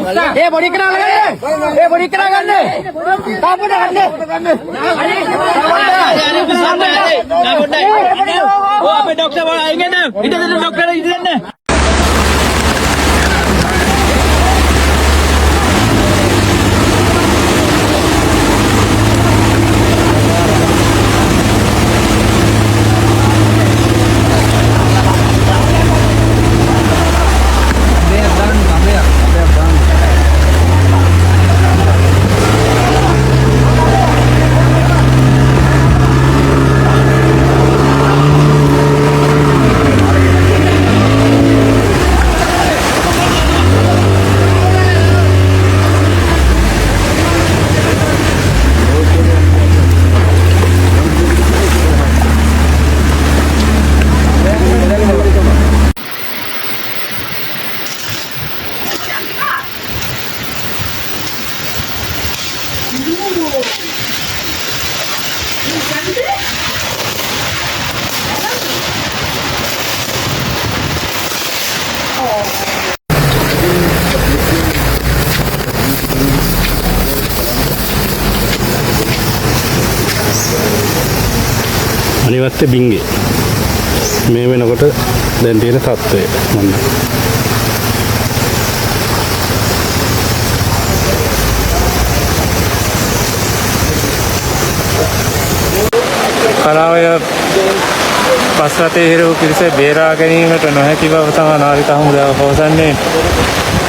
बड़ी करा लगे बड़ी करा करने डॉक्टर आएंगे ना इधर डॉक्टर इधर ना අනිවත්ත බින්ගේ මේ වෙනකොට දැන් තියෙන තත්ත්වය මම කලාවය බස් රථයේ හිරවූ පිරිස බේරා ගැනීමට නොහැකි බව තමයි නාවික හමුදාව පවසන්නේ.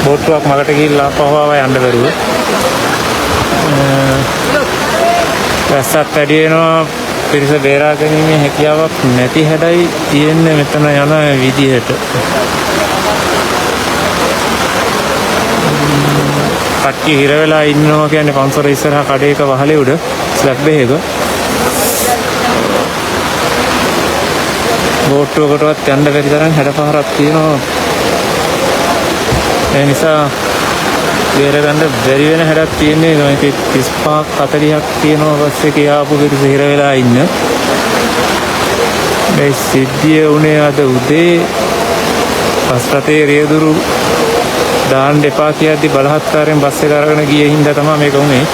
බෝට්ටුවක් මගට ගිහිල්ලා පහවව යන්න බැරුව. වැස්සක් වැඩි වෙනවා. පිරිස බේරා ගැනීමේ හැකියාවක් නැති හැඩයි තියෙන්නේ මෙතන යන විදිහට. කට්ටිය හිර වෙලා ඉන්නවා කියන්නේ පන්සල ඉස්සරහා කඩේක වහලේ උඩ ස්ලැබ් එකක. බෝට්ටුවකටවත් යන්න බැරි තරම් හැඩපහරක් තියෙනවා. ඒ නිසා බේරගන්න බැරි වෙන හැඩක් තියෙන්නේ. මේක 35ක් 40ක් තියෙනවා බස් එකේ ආපු පිරිස හිර වෙලා ඉන්න. මේ සිද්ධිය උනේ අද උදේ බස් රථයේ රියදුරු දාන්න එපා කියද්දි බලහත්කාරයෙන් බස් එක අරගෙන ගියේ හින්දා තමයි මේක උනේ.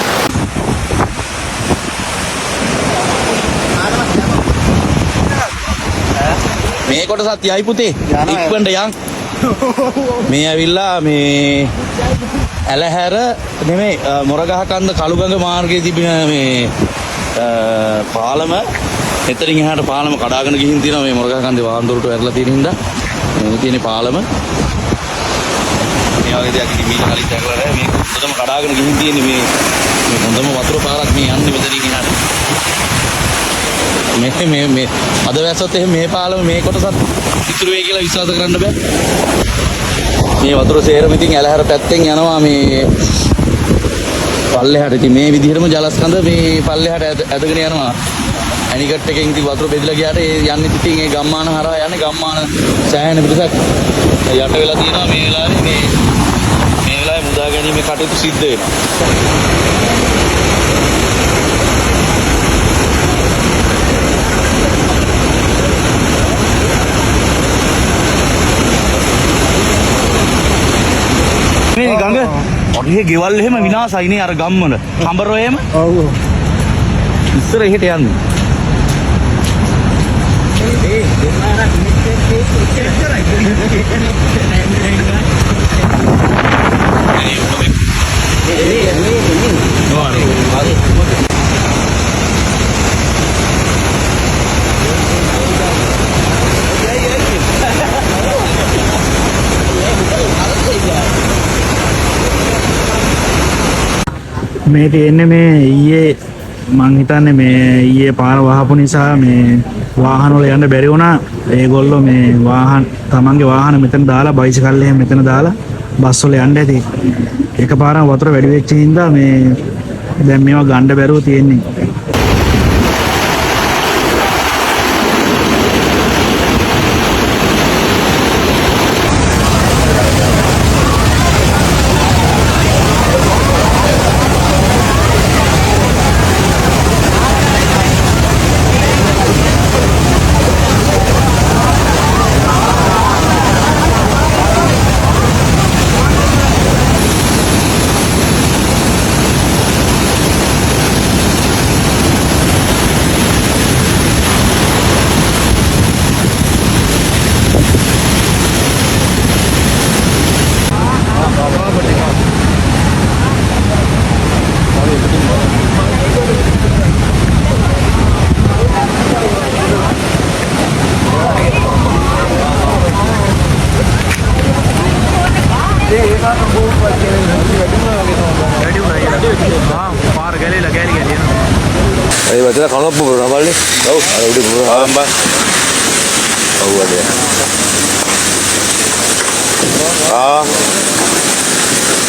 මේ කොටසත් යයි පුතේ ඉක්වන්න යන් මේ ඇවිල්ලා මේ ඇලහැර නෙමෙයි මොරගහකන්ද කළුගඟ මාර්ගයේ තිබෙන මේ පාලම එතනින් එහාට පාලම කඩාගෙන ගිහින් තියෙනවා. මේ මොරගහකන්දේ වාහනදොරට වැරලා තියෙන හින්දා මේ තියෙන පාලම මේ වගේ දෙයක් ඉතින් මීට කලින් දැකලා නැහැ. මේ හොඳම කඩාගෙන ගිහින් තියෙන්නේ මේ හොඳම වතුර පාරක් මේ යන්නේ මෙතනින් එහාට. මේ අද වැස්සොත් එහෙම මේ පාලම මේ කොටසත් ඉතුරු වෙයි කියලා විශ්වාස කරන්න බෑ. මේ වතුර සේරම ඉතින් ඇලහැර පැත්තෙන් යනවා මේ පල්ලෙහාට. ඉතින් මේ විදිහටම ජලස්කන්ධ මේ පල්ලෙහාට ඇදගෙන යනවා. ඇනිකට් එකෙන් ඉතින් වතුර බෙදලා ගියාට ඒ යන්නේ ඉතින් ඒ ගම්මාන හරහා යන්නේ. ගම්මාන සෑහෙන පිටසක් යට වෙලා තියෙනවා. මේ වෙලාවේ මුදා ගැනීමේ කටයුතු සිද්ධ වෙනවා. මේ ගඟ ඔහේ ගෙවල් එහෙම විනාශයි නේ අර ගම්වල. කඹරෝ එහෙම. ඔව්. ඉස්සර එහෙට යන්නේ. මේ තියෙන්නේ මේ ඊයේ මං හිතන්නේ මේ ඊයේ පාර වහපු නිසා මේ වාහන වල යන්න බැරි වුණා. ඒගොල්ලෝ මේ තමන්ගේ වාහන මෙතන දාලා බයිසිකල් එහෙම මෙතන දාලා බස් වල යන්න ඇති. එකපාරම වතුර වැඩි වෙච්ච හින්දා මේ දැන් මේවා ගන්න බැරුව තියෙන්නේ. පාර ගැලේලා ගෑලි ගැලි ඒ වතර කනොප්ප පුරනවා බලන්නේ. ඔව් අර උඩ පුරනවා. ආම්බා. ඔව් වැඩේ.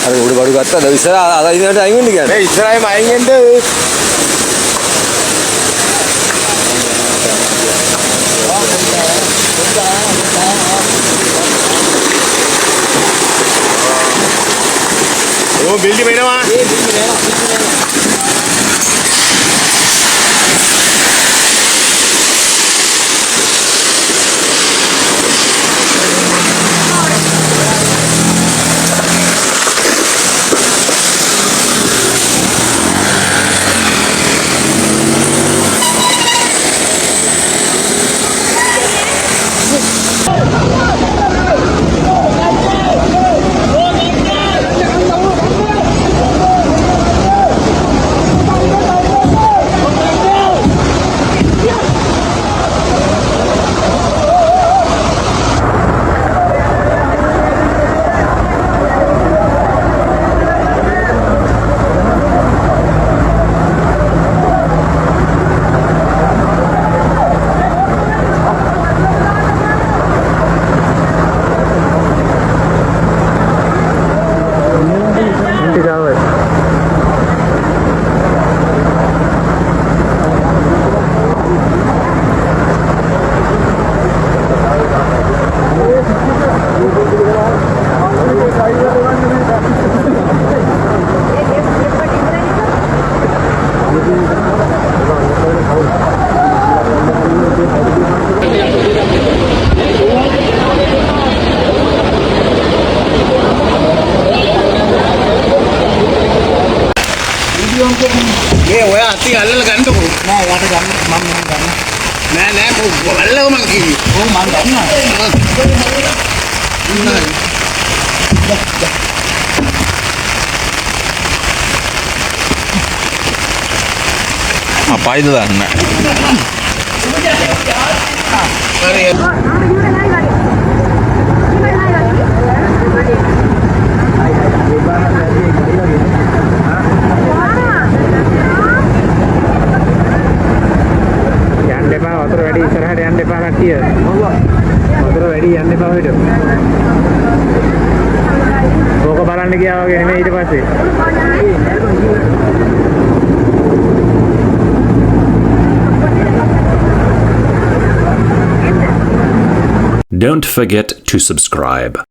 අර උඩ බඩු ගත්තා. දැන් ඉස්සර අර ඉන්නට අයින් වෙන්න කියන්නේ. මේ ඉස්සරහම අයින් වෙන්න. ඕ බිල්ඩි වෙනවා. ඒ බිල්ඩි වෙනවා. ඒ ඔය අති අල්ලලා ගන්නකො නෑ යට ගන්න මම ගන්න නෑ නෑ අල්ලව මං කිව්වේ ඕ මං ගන්නවා අපායිද දන්න වතුර වැඩි ඉස්සරහට යන්න එපා කට්ටිය. වතුර වැඩි යන්න එපා ඔයිට. ඕක බලන්න ගියා වගේ නෙමෙයි ඊට පස්සේ. Don't forget to subscribe.